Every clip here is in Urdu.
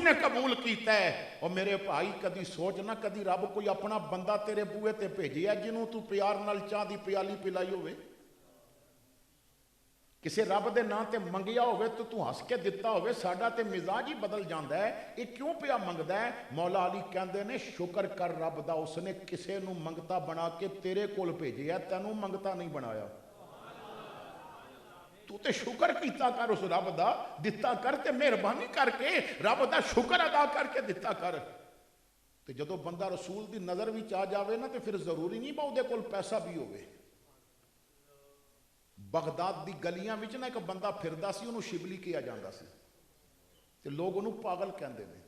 نے قبول کیتا ہے۔ اور میرے بھائی کدی سوچ نہ کدی رب کوئی اپنا بندہ تیرے بوئے تے بھیجیا جنہوں تو پیار نال چاہ دی پیالی پلائی ہوئے، کسے رب دے نا تے منگیا ہوئے تو ہس کے دتا ہوئے، ساڈا تے مزاج ہی بدل جاندا ہے۔ یہ کیوں پیا منگدا ہے؟ مولا علی کہندے نے شکر کر رب دا، اس نے کسے نو منگتا بنا کے تیرے کول بھیجیا، تینوں منگتا نہیں بنایا۔ تو تے شکر کیتا کر اس رب دا، دتا کر تے مہربانی کر کے رب دا شکر ادا کر کے دتا کر۔ تے جدو بندہ رسول دی نظر وچ آ جاوے نا تے پھر ضروری نہیں با دے کول پیسہ بھی ہوئے۔ بغداد دی گلیاں وچ نا ایک بندہ پھردا سی، انہوں شبلی کیا جاندا سی تے لوگ انہوں پاگل کہندے نے۔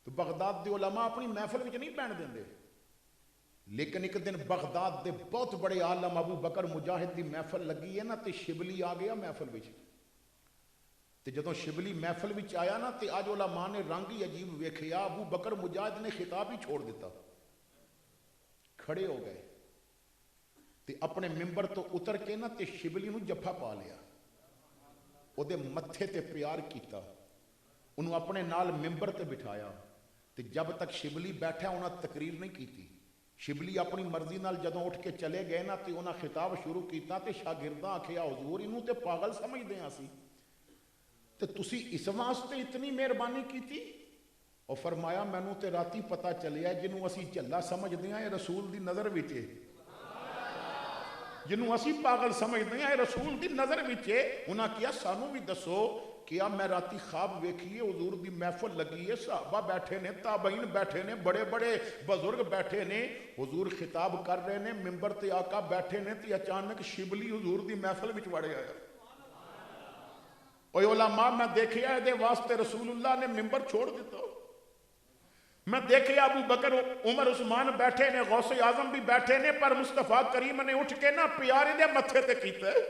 تو بغداد دے علماء اپنی محفل وچ نہیں بہن دیندے، لیکن ایک دن بغداد دے بہت بڑے عالم ابو بکر مجاہد دی محفل لگی ہے نا تے شبلی آ گیا محفل وچ۔ تے جدوں شبلی محفل وچ آیا نا تے آج علماء نے رنگ ہی عجیب ویکھیا، ابو بکر مجاہد نے خطاب ہی چھوڑ دیتا، کھڑے ہو گئے تے اپنے ممبر تو اتر کے نا تے شبلی نو جفا پا لیا، او دے متھے تے پیار کیتا، انہوں اپنے نال ممبر تے بٹھایا۔ تے جب تک شبلی بیٹھا انہوں تقریر نہیں کیتی۔ شبلی اپنی مرضی نال جدوں اٹھ کے چلے گئے نا تے انہاں خطاب شروع کیتا تے شاگرداں آکھیا حضور انہوں تے پاگل سمجھ دے سی تے تسی اس واسطے اتنی مہربانی کیتی؟ اور فرمایا مینوں تے راتی پتہ چلیا جنوں اسی جھلا سمجھ دے ہیں رسول دی نظر وچ، جنوں اسی پاگل سمجھ دے ہیں رسول دی نظر وچ۔ انہاں کیا سانوں بھی دسو، کیا میں راتی خواب ویکھیے حضور دی محفل لگی ہے، صحابہ بیٹھے نے، تابعین بیٹھے نے، بڑے بڑے بزرگ بیٹھے نے، حضور خطاب کر رہے نے، ممبر تے آقا بیٹھے نے تے اچانک شبلی حضور دی محفل وچ وڑے آیا۔ اوہ علماء میں دیکھیا ہے دے واسطے رسول اللہ نے ممبر چھوڑ دیتا، میں دیکھیا ابو بکر عمر عثمان بیٹھے نے، غوث اعظم بھی بیٹھے نے، پر مصطفیٰ کریم نے اٹھ کے نا پیارے دے متھے تے کیتا ہے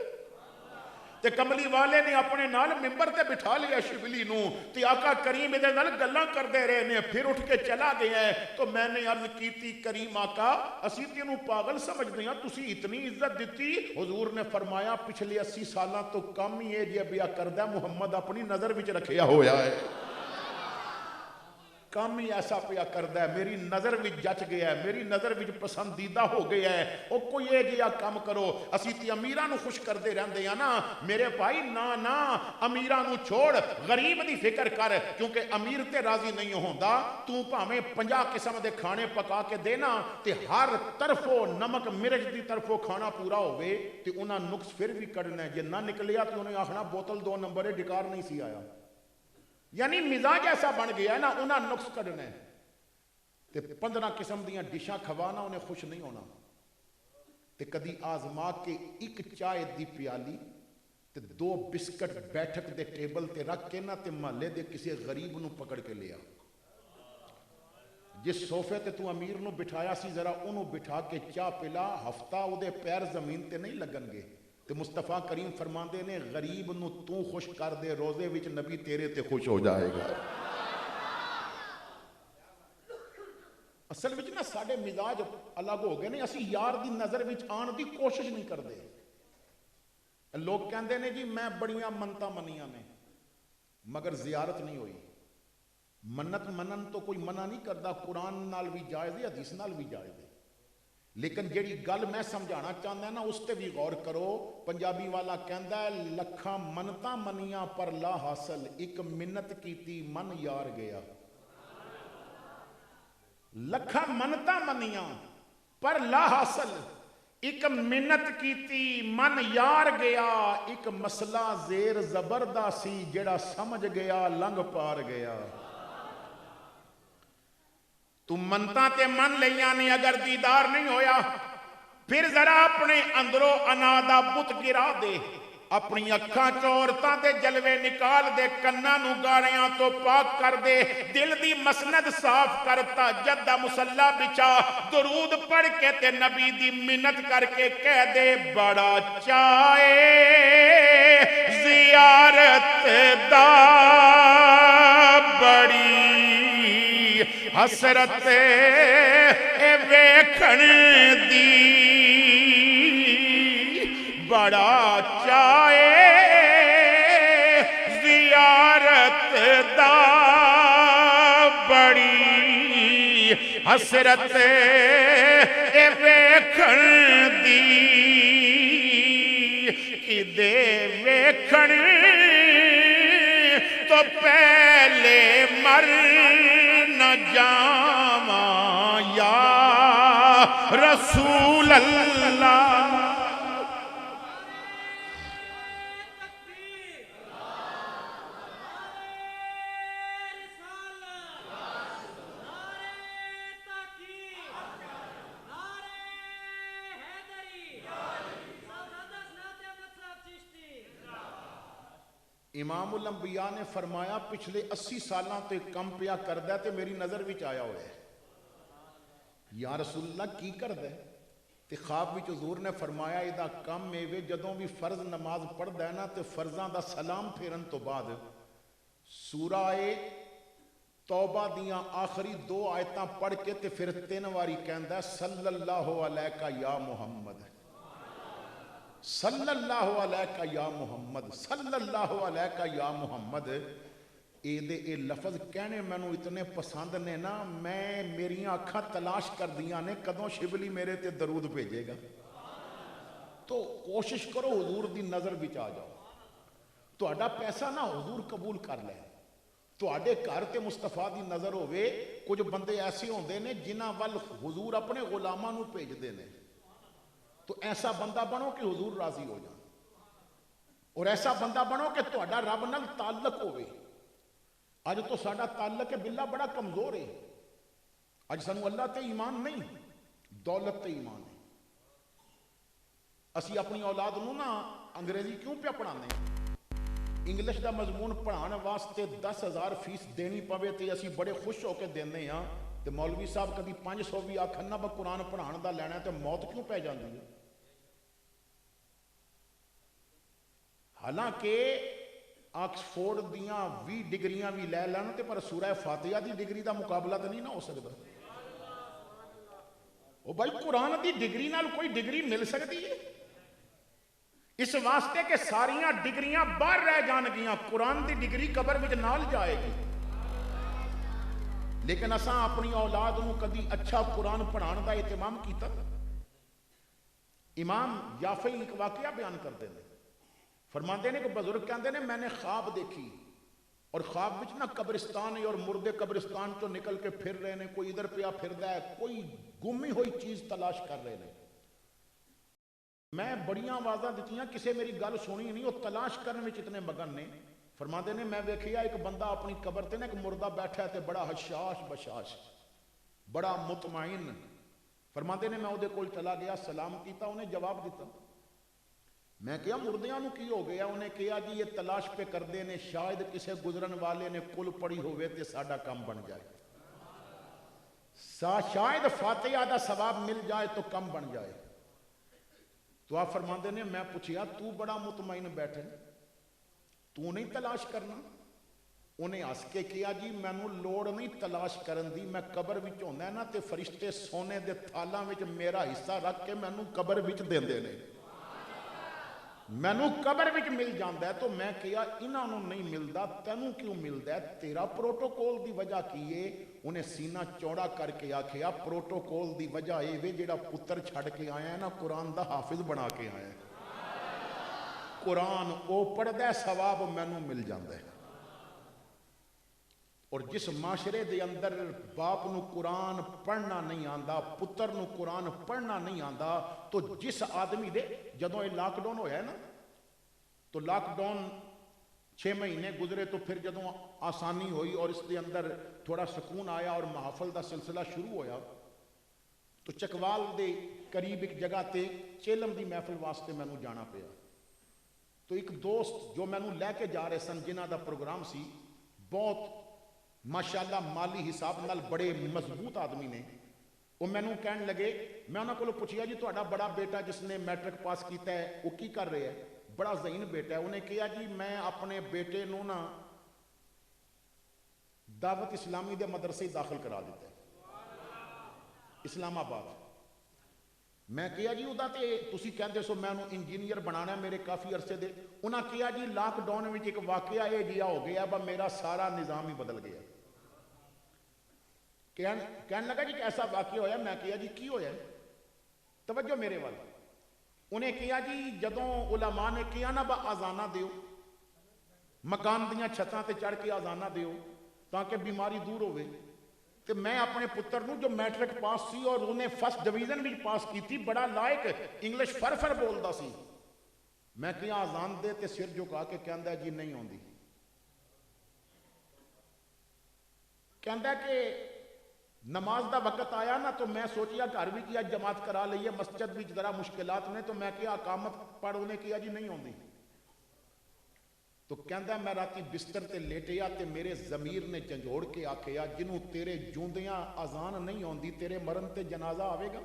تے کملی والے نے اپنے نال ممبر تے بٹھا لیا شبلی نو تے آقا کریم دے نال گلاں کر دے رہے نے، پھر اٹھ کے چلا گیا ہے۔ تو میں نے عرض کیتی کریم آقا اسی تینوں پاگل سمجھ دیا، تسی اتنی عزت دیتی؟ حضور نے فرمایا پچھلے 80 سالاں تو کم ہی ہے جے بیا کردہ محمد اپنی نظر وچ رکھیا ہویا ہے، کام ہی ایسا پیا کردا ہے، میری نظر وچ جچ گیا ہے، میری نظر وچ پسندیدہ ہو گیا ہے۔ او کوئی اے جیا کام کرو، اسی تے امیراں نو خوش کردے رہندے ہیں نا میرے بھائی، نا امیراں نو چھوڑ، غریب دی فکر کر، کیونکہ امیر تے راضی نہیں ہوندا، تو بھاویں 50 قسم دے کھانے پکا کے دینا تے ہر طرفوں نمک مرچ دی طرفوں کھانا پورا ہوئے تے انہاں نقص پھر بھی کڈنا ہے، جے نہ نکلیا تے انہیں آخنا بوتل 2 نمبر ہے، ڈکار نہیں سی آیا۔ یعنی مزاج ایسا بن گیا ہے نا، انہاں نقص کڈنا ہے تے 15 قسم دیاں ڈشاں کھوانا انہیں خوش نہیں ہونا۔ تے کدی آزما کے ایک چائے دی پیالی تے 2 بسکٹ بیٹھک دے ٹیبل تے رکھ کے نا تے محلے دے کسی غریب نو پکڑ کے لیا، جس صوفے تے تو امیر نو بٹھایا سی ذرا انہوں بٹھا کے چاہ پلا، ہفتہ او دے پیر زمین تے نہیں لگن گے تے مصطفیٰ کریم فرماندے نے غریب نو تو خوش کر دے، روزے وچ نبی تیرے تے خوش ہو جائے گا۔ اصل وچ نا ساڈے مزاج الگ ہو گئے نے، اسی یار دی نظر وچ آن دی کوشش نہیں کردے۔ لوگ کہندے نے جی میں بڑیاں منتاں منیاں نے مگر زیارت نہیں ہوئی۔ منت منن تو کوئی منع نہیں کردا، قرآن نال بھی جائز ہے، حدیث نال بھی جائز ہے، لیکن جیڑی گل میں سمجھانا چاہتا ہے نا اس تے بھی غور کرو۔ پنجابی والا کہندا ہے لکھاں منتاں منیاں پر لا حاصل، ایک منت کیتی من یار گیا۔ لکھاں منتاں منیاں پر لا حاصل، ایک منت کیتی من یار گیا، ایک مسئلہ زیر زبردہ سی جڑا سمجھ گیا لنگ پار گیا۔ تو منتاں تے من لیاں نے اگر دیدار نہیں ہویا، پھر ذرا اپنے اندروں انا دا بت گرا دے، اپنی اکھاں چورتاں دے جلوے نکال دے، کناں نو گاڑیاں تو پاک کر دے، دل دی مسند صاف کرتا جدہ مسلح بچا، درود پڑھ کے تے نبی دی منت کر کے کہہ دے بڑا چاہے زیارت دا بڑی حسرت اے ویکھن دی، بڑا چاہے زیارت دا حسرت اے ویکھن دی کدے ویکھن تو پہلے مر نہ جاواں یا رسول اللہ. امام الانبیاء نے فرمایا پچھلے 80 سالاں تے کم پیا کردہ تے میری نظر وچ آیا ہوئے یا رسول اللہ کی کردہ تے خواب وچ حضور نے فرمایا ایدہ کم میوے جدوں بھی فرض نماز پڑھ دینا تے فرضاں دا سلام پھیرن تو بعد سورہ توبہ دیاں آخری 2 آیتاں پڑھ کے تے پھر 3 واری کہندہ ہے صلی اللہ علیہ یا محمد، صلی اللہ علیہ یا محمد، صلی اللہ علیہ یا محمد. اے لفظ کہنے میں اتنے پسند نے نا، میں میریاں اکھاں تلاش کر دیاں نے کدوں شبلی میرے تے درود بھیجے گا. تو کوشش کرو حضور دی نظر وچ آ جاؤ. تہاڈا پیسہ نہ حضور قبول کر لے. تہاڈے گھر تے مصطفیٰ دی نظر ہوئے. کچھ بندے ایسے ہوندے نے جنہاں ول حضور اپنے غلاماں نو بھیجدے نے. تو ایسا بندہ بنو کہ حضور راضی ہو جائے، اور ایسا بندہ بنو کہ تہاڈا رب نال تعلق ہوئے. اج تو ساڈا تعلق باللہ بڑا کمزور ہے. اج سانو اللہ تے ایمان نہیں، دولت تے ایمان ہے. اسی اپنی اولاد نو نا انگریزی کیوں پہ پڑھانے؟ انگلش دا مضمون پڑھانے واسطے 10,000 فیس دینی پوے تے اسی بڑے خوش ہو کے دینے ہاں. تے مولوی صاحب کبھی 500 بھی آکھن نہ با قرآن پڑھان دا لینا ہے تے موت کیوں پہ جاندی ہے؟ حالانکہ آکسفورڈ دیاں 20 ڈگریاں بھی لے لینا تے پر سورہ فاتحہ دی ڈگری دا مقابلہ تو نہیں نہ ہو سکتا. وہ بھائی قرآن دی ڈگری نال کوئی ڈگری مل سکتی ہے؟ اس واسطے کہ ساریاں ڈگریاں باہر رہ جان گیاں، قرآن دی ڈگری قبر وچ نال جائے گی. لیکن اساں اپنی اولاد نو کدی اچھا قرآن پڑھان دا اہتمام کیتا؟ امام یافعی ایک واقعہ بیان کرتے ہیں، فرماندے نے کہ بزرگ کہندے نے میں نے خواب دیکھی، اور خواب وچ نہ قبرستان ہے اور مردے قبرستان تو نکل کے پھر رہے ہیں، کوئی ادھر پیا پھردا ہے، کوئی گمی ہوئی چیز تلاش کر رہے ہیں. میں بڑیاں آوازاں دتیاں، کسے میری گل سنی نہیں، وہ تلاش کرنے وچ اتنے مگن نے. فرماندے نے میں ویکھیا ایک بندہ اپنی قبر تے نا ایک مردہ بیٹھا ہے تے بڑا حشاش بشاش، بڑا مطمئن. فرماندے نے میں اودے کول چلا گیا، سلام کیتا، انہیں جواب دیتا. میں کہا مردیاں نو کی ہو گیا؟ انہیں کہا جی یہ تلاش پہ کر دے نے، شاید کسے گزرن والے نے کل پڑی ہوئے تے ساڈا کام بن جائے، شاید فاتحہ دا ثواب مل جائے تو کم بن جائے. تو آپ فرماندے نے میں پوچھیا تو بڑا مطمئن بیٹھے، تو نہیں تلاش کرنا؟ انہیں ہس کے کیا جی مینوں لوڑ نہیں تلاش کرن دی، میں قبر وچ ہوندا ہے نا تے فرشتے سونے دے تھالاں وچ میرا حصہ رکھ کے مینوں قبر وچ دیندے نے، مینوں قبر وچ مل جاندا ہے. تو میں کہا انہاں نوں نہیں ملدا، تینوں کیوں ملدا ہے؟ تیرا پروٹوکول دی وجہ کی ہے؟ انہیں سینہ چوڑا کر کے آکھیا پروٹوکول دی وجہ اے وے جڑا پتر چھڑ کے آیا ہے نا قرآن دا حافظ بنا کے آیا ہے، قرآن او پڑھدا ہے ثواب مینوں مل جاندا ہے. اور جس معاشرے دے اندر باپ نو قرآن پڑھنا نہیں آندا، پتر نو قرآن پڑھنا نہیں آندا، تو جس آدمی دے جدوں یہ لاک ڈاؤن ہویا ہے نا، تو لاک ڈاؤن 6 مہینے گزرے تو پھر جدوں آسانی ہوئی اور اس دے اندر تھوڑا سکون آیا اور محافل دا سلسلہ شروع ہویا، تو چکوال دے قریب ایک جگہ تے چیلم دی محفل واسطے مینوں جانا پیا. تو ایک دوست جو مینوں لے کے جا رہے سن جنہاں دا پروگرام سی، بہت ماشاءاللہ مالی حساب نال بڑے مضبوط آدمی نے، وہ مینوں کہن لگے، میں انہاں کولوں پوچھیا جی تہاڈا بڑا بیٹا جس نے میٹرک پاس کیتا ہے وہ کی کر رہے ہے؟ بڑا ذہین بیٹا ہے. انہیں کہا جی میں اپنے بیٹے نو نا دعوت اسلامی دے مدرسے داخل کرا دیتا ہے اسلام آباد. میں کہا جی ادا تے تسی کہندے سو میں انجینئر بنانا ہے میرے کافی عرصے دے. انہاں کہا جی لاک ڈاؤن وچ ایک واقعہ یہ جیا ہو گیا با میرا سارا نظام ہی بدل گیا کہنے لگا جی کیسا واقعہ ہویا؟ میں کہا جی کی ہویا ہے؟ توجہ میرے وال انہیں کہا جی جدوں علماء نے کہا نا با آزانہ دیو، مکان دیاں چھتاں تے چڑھ کے آزانہ دیو تاکہ بیماری دور ہوئے، تو میں اپنے پتر نو جو میٹرک پاس سی اور انہیں فرسٹ ڈویژن بھی پاس کی تھی، بڑا لائق انگلش فر بولدا سی، میں کہا آزان دے تے سر جھکا کے کہندا جی نہیں ہوندی، کہندا کہ نماز دا وقت آیا نا تو میں سوچیا گھر بھی کیا جماعت کرا لئیے، مسجد بھی ذرا مشکلات نے، تو میں کیا اقامت پڑھ انہیں کیا جی نہیں ہوندی، تو کہندا میں راتی بستر تے لیٹیا تے میرے ضمیر نے جھنجھوڑ کے آکھیا جنوں تیرے جوندیاں اذان نہیں ہوندی تیرے مرن تے جنازہ آوے گا؟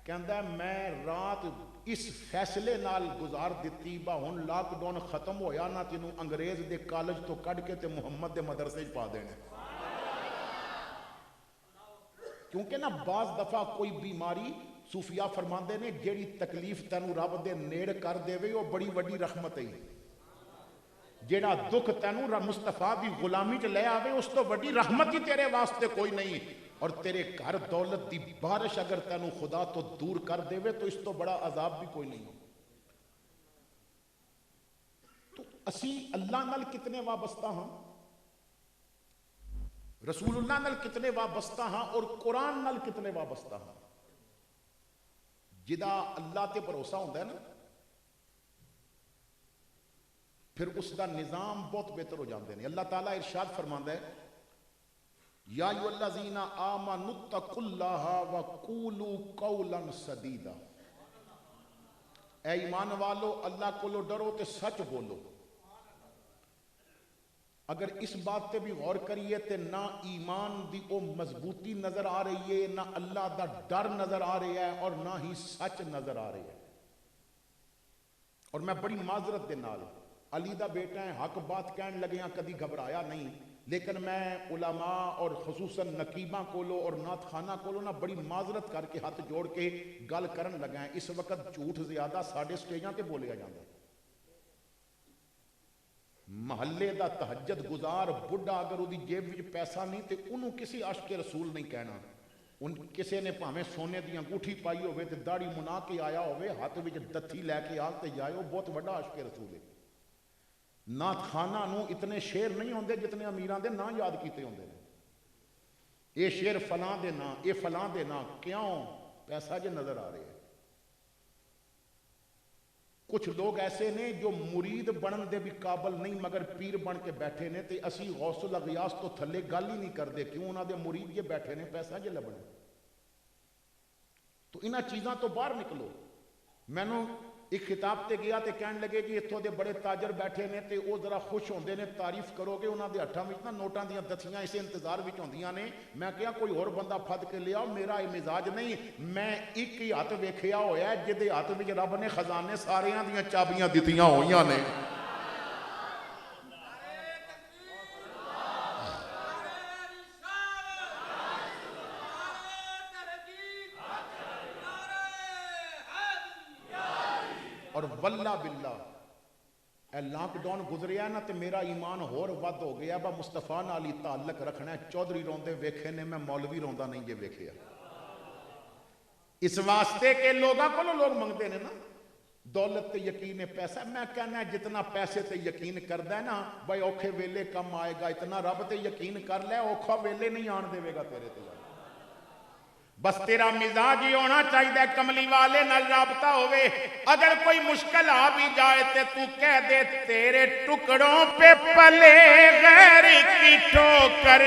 کہندا میں رات اس فیصلے نال گزار دیتی با ہن لاک ڈاؤن ختم ہویا نا تینوں انگریز دے کالج تو کڈ کے تے محمد دے مدرسے پا دینے، کیونکہ نا بعض دفعہ کوئی بیماری صوفیاء فرماندے نے جیڑی تکلیف تینوں رب دے نیڑ کر دے وے وہ بڑی وڈی رحمت ہے، جیڑا دکھ تینوں مصطفیٰ دی غلامی چ لے آوے اس تو وڈی رحمت ہی تیرے واسطے کوئی نہیں، اور تیرے گھر دولت دی بارش اگر تینوں خدا تو دور کر دے وے تو اس تو بڑا عذاب بھی کوئی نہیں۔ تو اسی اللہ نال کتنے وابستہ ہاں، رسول اللہ نال کتنے وابستہ ہاں، اور قرآن نال کتنے وابستہ ہاں؟ جدا اللہ تے بھروسہ ہوتا ہے نا پھر اس دا نظام بہت بہتر ہو جاندے ہیں۔ اللہ تعالیٰ ارشاد فرماندا ہے یا ایھا الذین آمنوا اتقوا اللہ وقولوا قولا سدیدا، اے ایمان والو اللہ کو ڈرو تے سچ بولو۔ اگر اس بات تے بھی غور کریے تے نہ ایمان دی او مضبوطی نظر آ رہی ہے، نہ اللہ دا ڈر نظر آ رہا ہے، اور نہ ہی سچ نظر آ رہی ہے۔ اور میں بڑی معذرت دے نال علی دا بیٹا ہے، حق بات کہن لگے ہیں، کدی گھبرایا نہیں، لیکن میں علماء اور خصوصاً نقیباں کولو اور نعت خانہ کولو نا بڑی معذرت کر کے ہاتھ جوڑ کے گل کرن لگا ہیں۔ اس وقت جھوٹ زیادہ ساڑھے سٹیجاں تے بولیا جاندہ ہے۔ محلے دا تہجد گزار بڑھا اگر وہ جیب وچ پیسہ نہیں تے انہوں کسی عاشق رسول نہیں کہنا، ان کسی نے پاویں سونے دی انگوٹھی پائی ہوئے تے داڑھی منا کے آیا ہوئے، ہاتھ وچ دتھی لے کے آ تے جائے، وہ بہت بڑا عاشق رسول ہے۔ نعت خانہ نو اتنے شعر نہیں ہوندے جتنے امیراں دے نا یاد کیتے ہوندے نے، اے شعر فلاں دے نا، اے فلاں دے نا، کیوں؟ پیسہ جو نظر آ رہے ہیں۔ کچھ لوگ ایسے نے جو مرید بنن دے بھی قابل نہیں مگر پیر بن کے بیٹھے نے، تے اسی غوث الاغیاث تو تھلے گل ہی نہیں کردے، کیوں؟ انہاں دے مرید یہ بیٹھے نے پیسہ جو لبنے۔ تو انہاں چیزاں تو باہر نکلو۔ میں نے ایک خطاب تے گیا تے کہنے لگے جی اتھوں دے بڑے تاجر بیٹھے نے تے وہ ذرا خوش ہوندے نے، تعریف کرو گے، انہاں دے ہتھاں وچ نا نوٹاں دیاں دتھیاں اسے انتظار وچ ہوندیاں نے۔ میں کہا کوئی اور بندہ پھد کے لیا، میرا یہ مزاج نہیں، میں ایک ہی ہاتھ ویکھیا ہویا ہے جدے ہاتھ وچ رب نے خزانے ساریاں دیاں چابیاں دتیاں ہوئیاں نے۔ اور واللہ باللہ اے لاک ڈاؤن گزریا نا تے میرا ایمان ہور ود ہو گیا، با مصطفیٰ نالی تعلق رکھنا ہے۔ چودھری روندے ویکھے نے، میں مولوی روندہ نہیں یہ ویکھیا، اس واسطے کہ لوگاں کو لوگ منگتے ہیں نا دولت تے یقین پیسہ۔ میں کہنا ہے جتنا پیسے تے یقین کردہ ہے نا بھائی اوکھے ویلے کم آئے گا، اتنا رب تے یقین کر لے اوکھا ویلے نہیں آن دے گا تیرے تے۔ بس تیرا مزاج ہی ہونا چاہیے کملی والے نال رابطہ ہوئے، اگر کوئی مشکل آ بھی جائے تے تو کہہ دے تیرے ٹکڑوں پہ پلے غیر کی ٹھوکر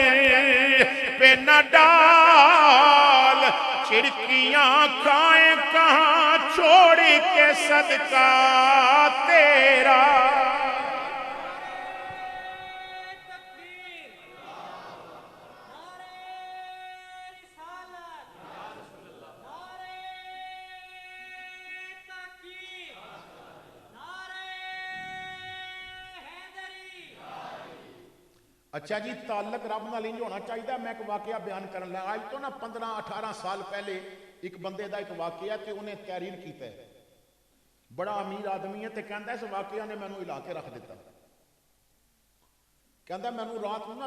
پہ نہ ڈال، چڑکیاں کھائیں کہاں چھوڑ کے صدقہ تیرا۔ اچھا جی تعلق رب نال انج ہونا چاہیے۔ میں ایک واقعہ بیان کرن لگا، آج تو نا 15-18 سال پہلے ایک بندے دا ایک واقعہ تے انہیں تحریر کیتا ہے، بڑا امیر آدمی ہے تے کہندا ہے اس واقعہ نے مینوں ہلا کے رکھ دیتا۔ ਕਹਿੰਦਾ ਮੈਨੂੰ ਰਾਤ ਨੂੰ ਨਾ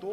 2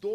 2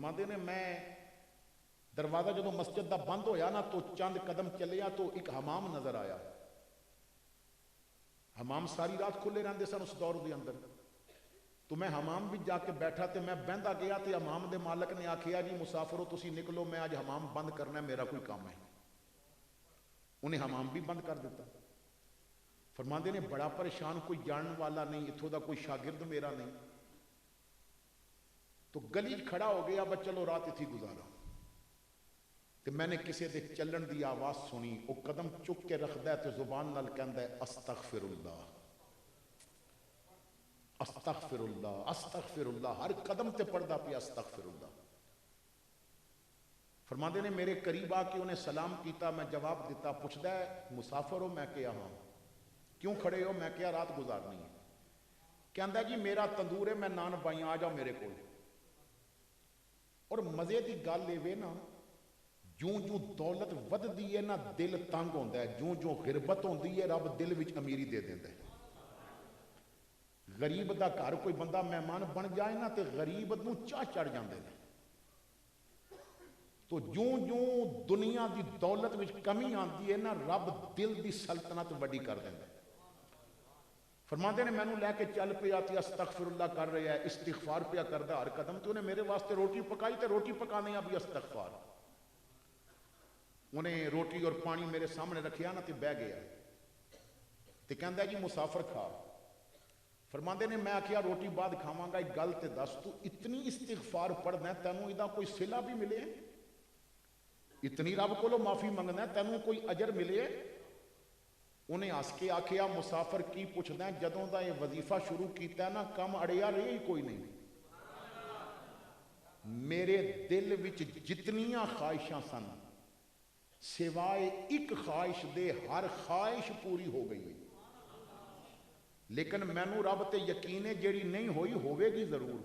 فرماندے نے میں دروازہ جدو مسجد دا بند ہویا نا تو چند قدم چلیا تو ایک حمام نظر آیا. حمام ساری رات کھلے رہندے سن اس دور دے اندر. تو میں حمام بھی جا کے بیٹھا تے میں بہندا گیا تے حمام دے مالک نے آکھیا جی مسافرو تسی نکلو میں آج حمام بند کرنا ہے میرا کوئی کام ہے. انہیں حمام بھی بند کر دیتا. فرماندے نے بڑا پریشان, کوئی جانن والا نہیں, اتھوں دا کوئی شاگرد میرا نہیں. تو گلی کھڑا ہو گیا بس چلو رات اتھی گزارا. تے میں نے کسی دے چلن دی آواز سنی, وہ قدم چک کے رکھدا ہے تے زبان نال کہندا ہے استغفر اللہ استغفر اللہ استغفر اللہ, ہر قدم تے پڑھدا پیا استغفر اللہ. فرماندے نے میرے قریب آ کے انہیں سلام کیتا, میں جواب دیتا. پوچھدا ہے مسافر ہو؟ میں کہیا ہاں. کیوں کھڑے ہو؟ میں کہیا رات گزارنی ہے. کہندا جی میرا تندور ہے, میں نان پائیاں, آ جاؤ میرے کول. اور مزے دی گل اے نا, جوں جوں دولت وددی ہے نا دل تنگ ہوندا ہے, جوں جوں غربت ہوندی ہے رب دل وچ امیری دے دیندا ہے. غریب دا گھر کوئی بندہ مہمان بن جائے نا تے غریب نو چاہ چڑھ جاندے نے. تو جوں جوں دنیا دی دولت وچ کمی آندی ہے نا رب دل دی سلطنت وڈی کر دیندا ہے. فرماندے نے مینوں لے کے چل پیا تے استغفر اللہ کر رہا ہے, استغفار پیا کردا ہر قدم تے. انہیں میرے واسطے روٹی پکائی تے روٹی پکانے بھی استغفار. انہیں روٹی اور پانی میرے سامنے رکھیا نا تے بہ گیا تے کہندا جی مسافر کھا. فرماندے نے میں آکھیا روٹی بعد کھاواں گا, ایک گل تے دس تو اتنی استغفار پڑھنا ہے تینوں ایدا کوئی صلہ بھی ملے؟ اتنی رب کولو معافی منگنا ہے تینوں کوئی اجر ملے؟ انہیں ہس کے آکھیا مسافر کی پوچھدا ہے, جدوں دا یہ وظیفہ شروع کیتا ہے نا کم اڑیا رہی کوئی نہیں. میرے دل وچ جتنیاں خواہشاں سن سوائے ایک خواہش دے ہر خواہش پوری ہو گئی. لیکن مینوں رب تے یقین ہے جیڑی نہیں ہوئی ہوے گی ضرور.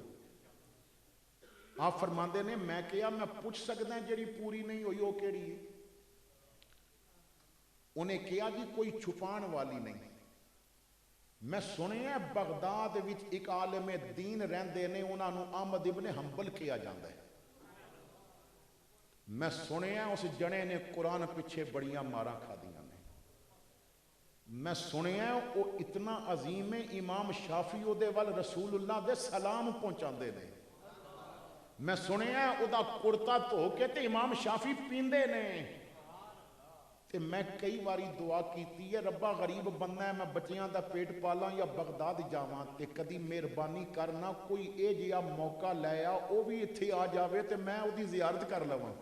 آپ فرماندے نے میں کہیا میں پوچھ سکدا جیڑی پوری نہیں ہوئی وہ کیڑی ہے؟ انہیں کہا جی کوئی چھپان والی نہیں. میں سنیا بغداد وچ ایک عالم دین رہندے نے, انہاں نوں احمد ابن حنبل کہا جاندا ہے. میں سنیا اس جنے نے قرآن پیچھے بڑیاں ماراں کھادیاں نے. میں سنیا وہ اتنا عظیم ہے, امام شافعی او دے ول رسول اللہ دے سلام پہنچاندے نے. میں سنیا او دا کرتا دھو کے تے امام شافعی پیندے نے. تے میں کئی باری دعا کیتی ہے ربا غریب بننا ہے, میں بچیاں دا پیٹ پالاں یا بغداد جاواں, تے کدی مہربانی کرنا کوئی اے جیا موقع لے آ او بھی اتھے آ جاوے تے میں او دی زیارت کر لواں.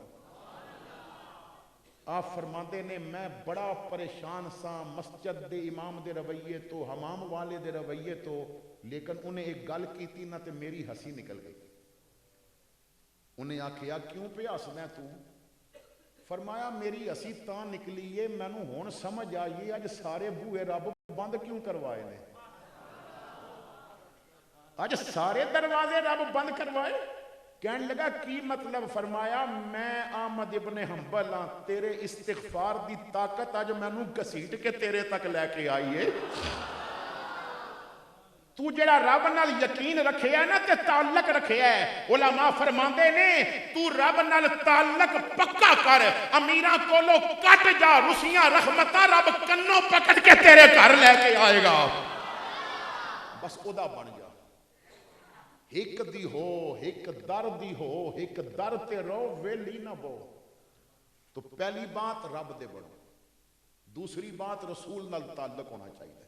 آپ فرماندے نے میں بڑا پریشان ساں مسجد دے امام دے رویے تو, حمام والے دے رویے تو, لیکن انہیں ایک گل کیتی نہ تے میری ہنسی نکل گئی. انہیں آکھیا کیوں پہ ہسنا تو؟ فرمایا میری ہنسی تاں نکلی ہے مینوں ہن سمجھ آئی اج سارے بوئے رب بند کیوں کروائے نے. اج سارے دروازے رب بند کروائے. کہنے لگا کی مطلب؟ فرمایا میں احمد ابن حنبل ہاں, تیرے استغفار دی طاقت اج مینوں گھسیٹ کے تیرے تک لے کے آئی ہے. تو جڑا رب نال یقین رکھیا ہے نا تے تعلق رکھیا ہے. علماء فرماندے نے تو رب نال تعلق پکا کر, امیراں کولو کٹ جا, رسیاں رحمتاں رب کنوں پکڑ کے تیرے گھر لے کے آئے گا. بس ادا بن جا. ایک دی ہو, ایک در دی ہو, ایک در تے رو ویلی نہ بو. تو پہلی بات رب دے بڑھو, دوسری بات رسول نال تعلق ہونا چاہیے.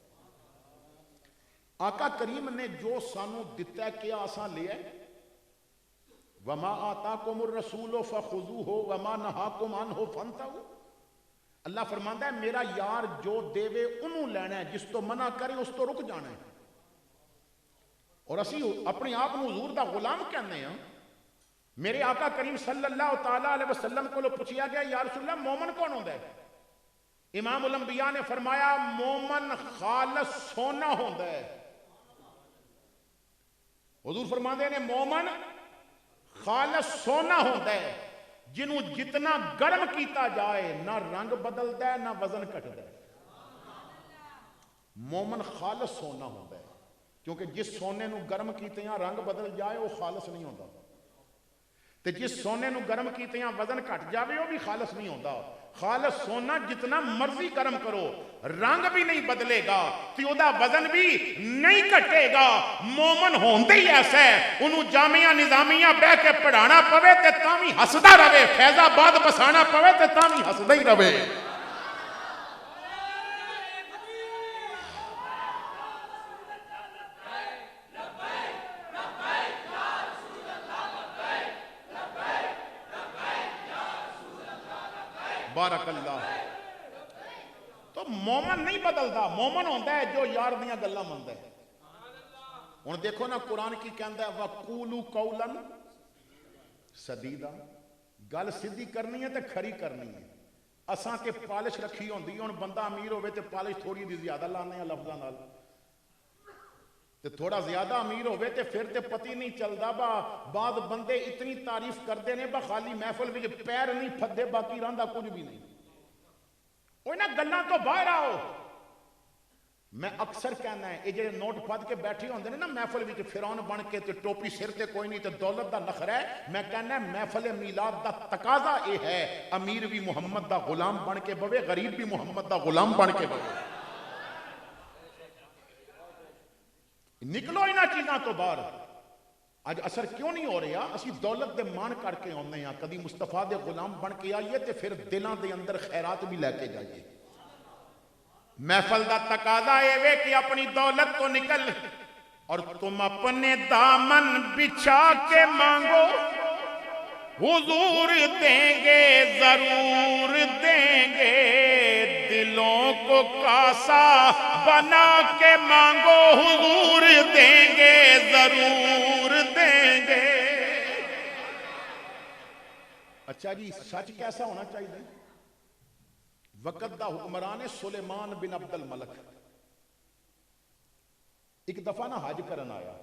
آقا کریم نے جو سانو دتا ہے کیا آسان لیا ہے؟ وَمَا آتَاكُمُ الرَّسُولُ فَخُذُوهُ وَمَا نَهَاكُمْ عَنْهُ فَانْتَهُوا. اللہ فرماندا ہے میرا یار جو دیوے انہوں لینا ہے, جس تو منع کرے اس تو رک جانا ہے. اور اسی اپنے آپ کو حضور دا غلام کہنے ہیں. میرے آقا کریم صلی اللہ تعالیٰ علیہ وسلم کو پوچھیا گیا یا رسول اللہ مومن کون ہوتا ہے؟ امام الانبیاء نے فرمایا مومن خالص سونا ہوتا ہے. حضور فرماندے نے مومن خالص سونا ہوتا ہے جنہوں جتنا گرم کیتا جائے نہ رنگ بدلتا ہے نہ وزن کٹتا ہے. مومن خالص سونا ہوتا ہے, کیونکہ جس سونے نو گرم کیتے ہیں رنگ بدل جائے وہ خالص نہیں ہوتا. تے جس سونے نو گرم کیتیاں وزن گھٹ جاوے وہ بھی خالص نہیں ہوتا. خالص سونا جتنا مرضی گرم کرو رنگ بھی نہیں بدلے گا تے او دا وزن بھی نہیں گھٹے گا. مومن ہوندے ہی ایسا ہے, انہوں جامعہ نظامیہ بہ کے پڑھانا پوے تے تاں وی ہسدا رہے, فیض آباد بسانا پوے تے تاں وی ہسدا ہی رہے. بارک اللہ. تو مومن نہیں بدلدا, مومن ہوتا ہے جو یار دیاں گلاں مندا ہے. ہن دیکھو نا قرآن کی کہندا ہے وَقُولُوا قَوْلًا سَدِيدًا, گل سیدھی کرنی ہے تے کھری کرنی ہے. اساں تے پالش رکھی ہوندی, ہن بندہ امیر ہوے تے پالش تھوڑی دی زیادہ لانے ہیں لفظاں نال, تے تھوڑا زیادہ امیر ہوے تے پھر تے پتہ نہیں چلدا. بعد بندے اتنی تعریف کردے نے خالی محفل وچ پیر نہیں پھدے باقی رہندا کچھ بھی نہیں. اوہ نا گلاں تو باہر آؤ. میں اکثر کہنا ہے یہ جڑے نوٹ پھد کے بیٹھے ہوندے نے نا محفل وچ فرعون بن کے تے ٹوپی سر تے کوئی نہیں تے دولت دا نخرہ ہے, میں کہنا ہے محفل میلاد دا تقاضا اے ہے امیر بھی محمد دا غلام بن کے بوے, غریب بھی محمد دا غلام بن کے بوے. نکلو انہاں چیزاں تو باہر. اج اثر کیوں نہیں ہو رہا؟ اسی دولت دے مان کر کے آنے ہیں, کدی مصطفیٰ دے غلام بن کے آئیے تے پھر دلاں دے اندر خیرات بھی لے کے جائیے. محفل دا تقاضا اے وے کہ اپنی دولت تو نکل اور تم اپنے دامن بچھا کے مانگو, حضور دیں گے ضرور دیں گے. دلوں کو کاسا بنا کے مانگو, حضور دیں گے ضرور دیں گے. اچھا جی, سچ کیسا ہونا چاہیے؟ وقت دا حکمران سلیمان بن عبد الملک ایک دفعہ نا حج کرن آیا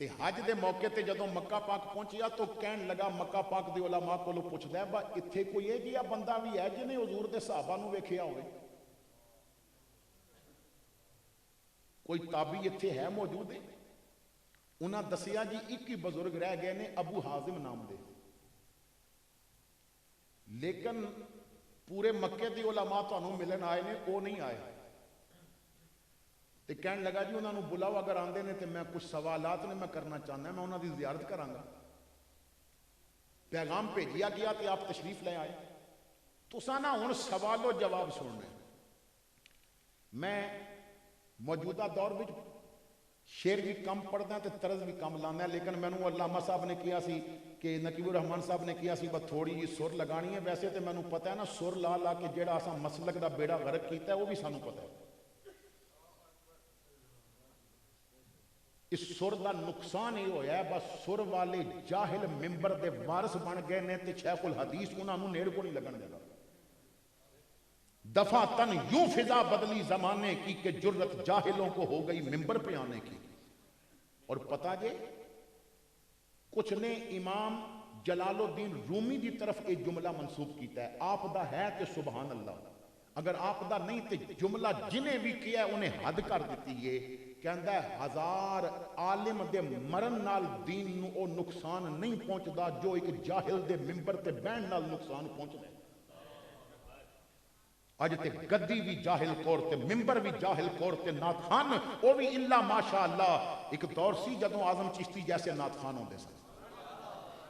تے حج دے موقع تے جدوں مکہ پاک پہنچیا تو کہن لگا مکہ پاک دے علماء کو پوچھدا ہے با اتھے کوئی ہے جیا بندہ بھی ہے جنہیں حضور دے صحابہ نو ویکھیا ہوئے, کوئی تابعی اتھے ہے موجود ہے؟ انہاں دسیا جی ایک ہی بزرگ رہ گئے نے ابو حازم نام دے, لیکن پورے مکے دی علماء تانوں ملن آئے نے وہ نہیں آئے. تے کہن لگا جی انہوں نے بلاؤ, اگر آندے نے تے میں کچھ سوالات نے میں کرنا چاہنا ہے, میں انہوں دی زیارت کرانگا. پیغام بھیجیا گیا تے آپ تشریف لے آئے. تو سانا ہن سوال و جواب سننے. میں موجودہ دور وچ شعر بھی کم پڑھدا تے طرز بھی کم لانا, لیکن مینوں علامہ صاحب نے کیا سی کہ نقیب الرحمان صاحب نے کیا سی بس تھوڑی جی سر لگانی ہے. ویسے تے مینوں پتہ ہے نا سر لا لا کے جیڑا اساں مسلک دا بیڑا غرق کیتا ہے وہ بھی سانوں پتہ ہے. اس سر دا نقصان ہی ہویا ہے بس سر والے جاہل ممبر دے وارث بن گئے نے تے شیخ الحدیث انہاں نوں نیڑ کو نہیں لگن دیتا. دفعہ تن یوں فضا بدلی زمانے کی کہ جرت جاہلوں کو ہو گئی ممبر پہ آنے کی. اور پتہ جے کچھ نے امام جلال الدین رومی دی طرف ایک جملہ منسوب کیتا ہے, آپ دا ہے تے سبحان اللہ, اگر آپ دا نہیں تے جملہ جنہیں بھی کیا ہے انہیں حد کر دیتی ہے. کہندا ہے ہزار عالم دے مرن نال دین نو او نقصان نہیں پہنچدا جو ایک جاہل دے ممبر تے بہن نال نقصان پہنچدا ہے. اج تے گدی بھی جاہل کور تے ممبر بھی جاہل کور تے نعت خان او بھی الا ماشاءاللہ. ایک دور سی جدوں اعظم چشتی جیسے نعت خان ہوندے سن,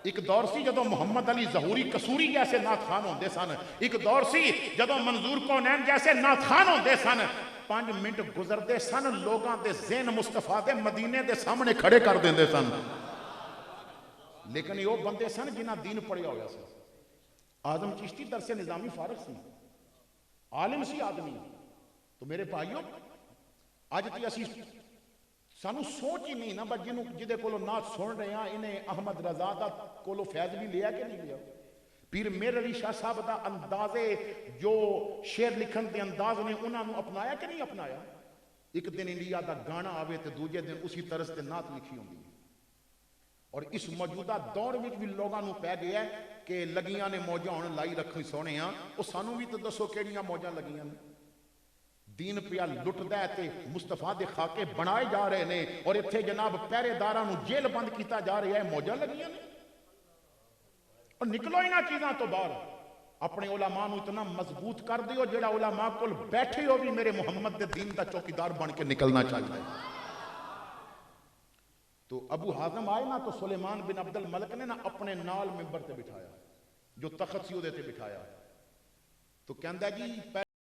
ایک دور سی جدوں محمد علی ظہوری قصوری جیسے نعت خان ہوندے سن, ایک دور سی جدوں منظور کونین جیسے نعت خان ہوندے سن. 5 منٹ گزردے سن لوگاں دے ذہن مصطفیٰ دے مدینے دے سامنے کھڑے کر دیندے سن. لیکن یہ بندے سن جنہاں دین پڑھیا ہویا سی. اعظم چشتی درس نظامی فارغ سی, عالم سی آدمی. تو میرے بھائیوں اج تے اسی سانو سوچ ہی نہیں نا بس جنوں جدے کولو نعت سن رہے ہیں انہیں احمد رضا دا کولو فیض بھی لیا کہ نہیں لیا. پیر میر علی شاہ صاحب دا اندازے جو شعر لکھن دے انداز نے انہاں نو اپنایا کہ نہیں اپنایا. ایک دن انڈیا دا گانا آوے تے دوجے دن اسی طرز تے نعت لکھی ہوندی ہے. اور اس موجودہ دور وچ بھی لوگاں نو پہ گیا ہے کہ لگیاں نے موجاں ہن لائی رکھی سونے ہاں, او سانو بھی تو دسو کیڑیاں موجاں لگیاں نے. دین پیا لٹدا ہے تے مصطفیٰ دے خاکے بنائے جا رہے نے اور اتھے جناب پہرے داراں نو جیل بند کیتا جا رہا ہے موجاں لگیاں نے اور نکلو انہاں چیزاں تو باہر اپنے علماء نو اتنا مضبوط کر دیو جڑا علماء کول بیٹھے ہو بھی میرے محمد دے دین دا چوکیدار بن کے نکلنا چاہتا ہے تو ابو حازم آئے نا تو سلیمان بن عبد الملک نے نا اپنے نال ممبر تے بٹھایا جو تخت سی دے تے بٹھایا تو کہندا جی